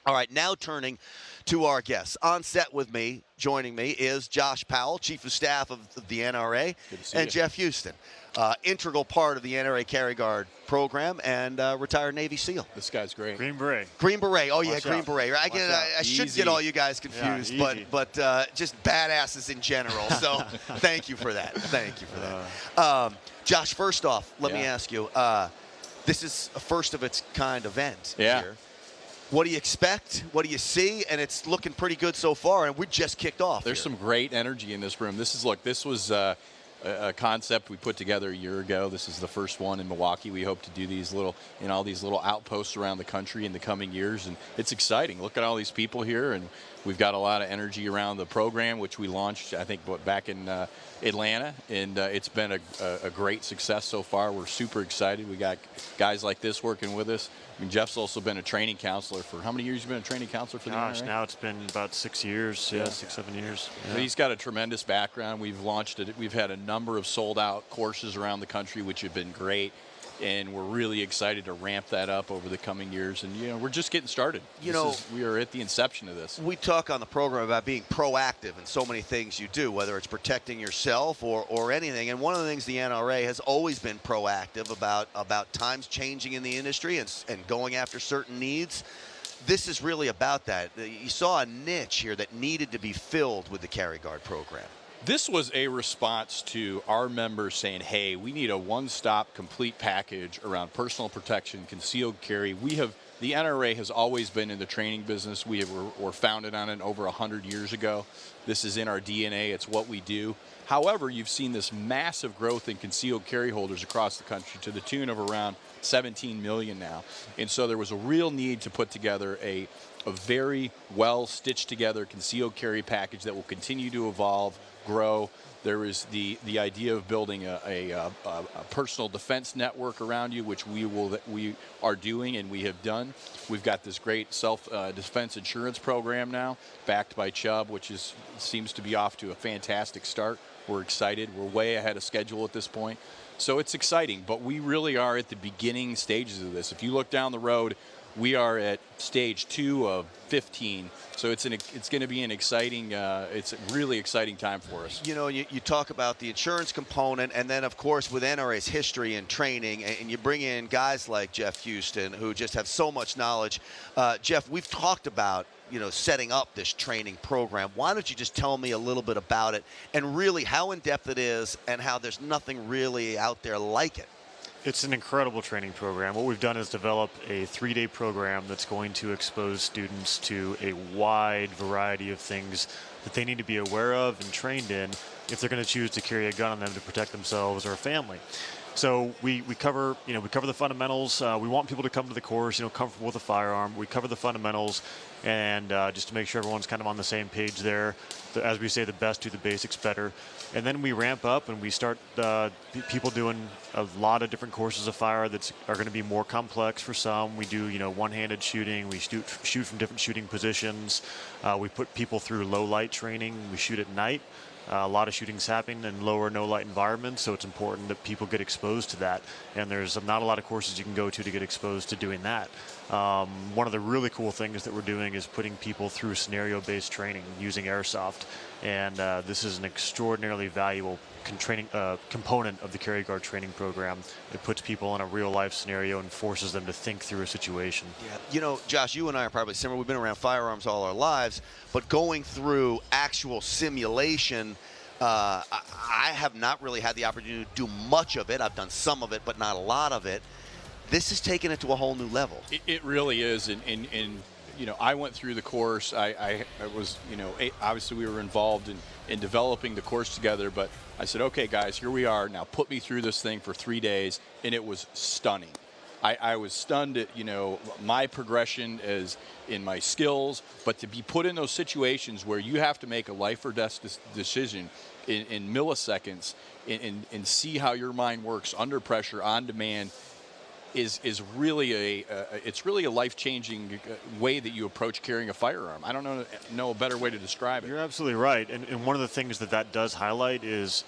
All right, now turning to our guests. On set with me, joining me, is Josh Powell, Chief of Staff of the NRA, and Jeff Houston, integral part of the NRA Carry Guard program and retired Navy SEAL. This guy's great. Green Beret. Green Beret. Oh, yeah, Watch Green out. Beret. I should get all you guys confused, Yeah, but just badasses in general. So thank you for that. Thank you for that. Josh, first off, let me ask you, this is a first of its kind event here. What do you expect? What do you see? And it's looking pretty good so far, and we just kicked off. There's some great energy in this room. This was a concept we put together a year ago. This is the first one in Milwaukee. We hope to do these little, all these little outposts around the country in the coming years, and it's exciting. Look at all these people here, and we've got a lot of energy around the program, which we launched, I think, back in Atlanta, and it's been a great success so far. We're super excited. We got guys like this working with us. I mean, Jeff's also been a training counselor for how many years? You've been a training counselor for the NRA? Now it's been about 6 years. Yeah, 6, 7 years. Yeah. So he's got a tremendous background. We've launched it. We've had a number of sold-out courses around the country, which have been great. And we're really excited to ramp that up over the coming years. And, we're just getting started. We are at the inception of this. We talk on the program about being proactive in so many things you do, whether it's protecting yourself or anything. And one of the things the NRA has always been proactive about times changing in the industry and going after certain needs. This is really about that. You saw a niche here that needed to be filled with the Carry Guard program. This was a response to our members saying, hey, we need a one-stop complete package around personal protection, concealed carry. The NRA has always been in the training business. We were founded on it over 100 years ago. This is in our DNA. It's what we do. However, you've seen this massive growth in concealed carry holders across the country to the tune of around 17 million now. And so there was a real need to put together a very well stitched together concealed carry package that will continue to evolve, grow. There is the idea of building a personal defense network around you, which we are doing and we have done. We've got this great self-defense insurance program now, backed by Chubb, which seems to be off to a fantastic start. We're excited. We're way ahead of schedule at this point. So it's exciting, but we really are at the beginning stages of this. If you look down the road, we are at stage 2 of 15, so it's going to be an exciting, it's a really exciting time for us. You talk about the insurance component, and then of course with NRA's history and training, and you bring in guys like Jeff Houston who just have so much knowledge. Jeff, we've talked about setting up this training program. Why don't you just tell me a little bit about it and really how in depth it is and how there's nothing really out there like it? It's an incredible training program. What we've done is develop a 3-day program that's going to expose students to a wide variety of things that they need to be aware of and trained in if they're going to choose to carry a gun on them to protect themselves or a family. So we cover the fundamentals. We want people to come to the course, comfortable with a firearm. We cover the fundamentals, and just to make sure everyone's kind of on the same page there. As we say, the best do the basics better. And then we ramp up and we start people doing a lot of different courses of fire that are going to be more complex for some. We do, one-handed shooting. We shoot from different shooting positions. We put people through low light training. We shoot at night. A lot of shootings happen in low or no light environments, so it's important that people get exposed to that. And there's not a lot of courses you can go to get exposed to doing that. One of the really cool things that we're doing is putting people through scenario-based training using airsoft. And this is an extraordinarily valuable component of the Carry Guard training program. It puts people in a real-life scenario and forces them to think through a situation. Yeah. Josh, you and I are probably similar. We've been around firearms all our lives, but going through actual simulation, I have not really had the opportunity to do much of it. I've done some of it, but not a lot of it. This is taking it to a whole new level. It really is, and I went through the course. I was, obviously we were involved in developing the course together, but I said, okay, guys, here we are. Now put me through this thing for 3 days, and it was stunning. I was stunned at, my progression as in my skills, but to be put in those situations where you have to make a life or death decision in milliseconds and see how your mind works under pressure, on demand, is really it's really a life-changing way that you approach carrying a firearm. I don't know a better way to describe it. You're absolutely right, and one of the things that does highlight is,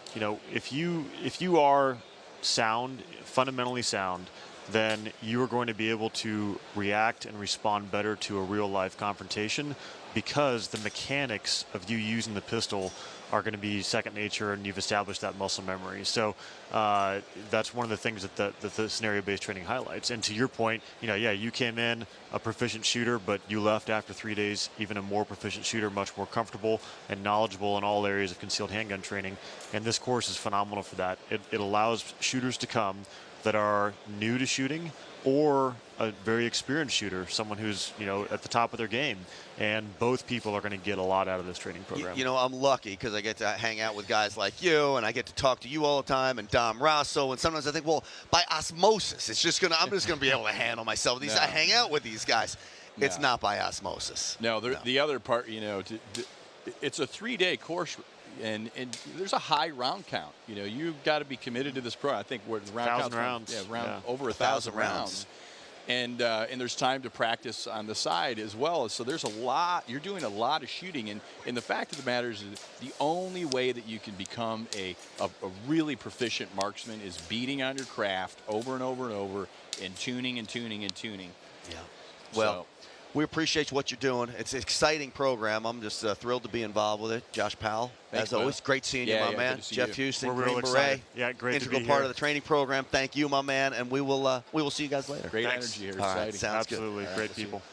if you are sound, fundamentally sound, then you are going to be able to react and respond better to a real-life confrontation, because the mechanics of you using the pistol are going to be second nature, and you've established that muscle memory. So that's one of the things that the scenario-based training highlights. And to your point, yeah, you came in a proficient shooter, but you left after 3 days even a more proficient shooter, much more comfortable and knowledgeable in all areas of concealed handgun training. And this course is phenomenal for that. It allows shooters to come that are new to shooting, or a very experienced shooter, someone who's at the top of their game, and both people are going to get a lot out of this training program. I'm lucky because I get to hang out with guys like you, and I get to talk to you all the time, and Dom Rosso, and sometimes I think, well, by osmosis, I'm just gonna be able to handle myself. I hang out with these guys. No. It's not by osmosis. No, the other part, it's a 3-day course. And there's a high round count. You've got to be committed to this program. I think we're the round 1,000 rounds. Over 1,000 rounds. And there's time to practice on the side as well. So there's a lot. You're doing a lot of shooting. And the fact of the matter is the only way that you can become a really proficient marksman is beating on your craft over and over and over, and tuning and tuning and tuning. Yeah. Well. We appreciate what you're doing. It's an exciting program. I'm just thrilled to be involved with it. Josh Powell, thanks, as always, great seeing you, my man. Jeff Houston, We're Green real Beret, excited. Yeah, great to be integral here. part of the training program. Thank you, my man, and we will see you guys later. Great energy here. All right, Exciting. sounds Absolutely, good. great people.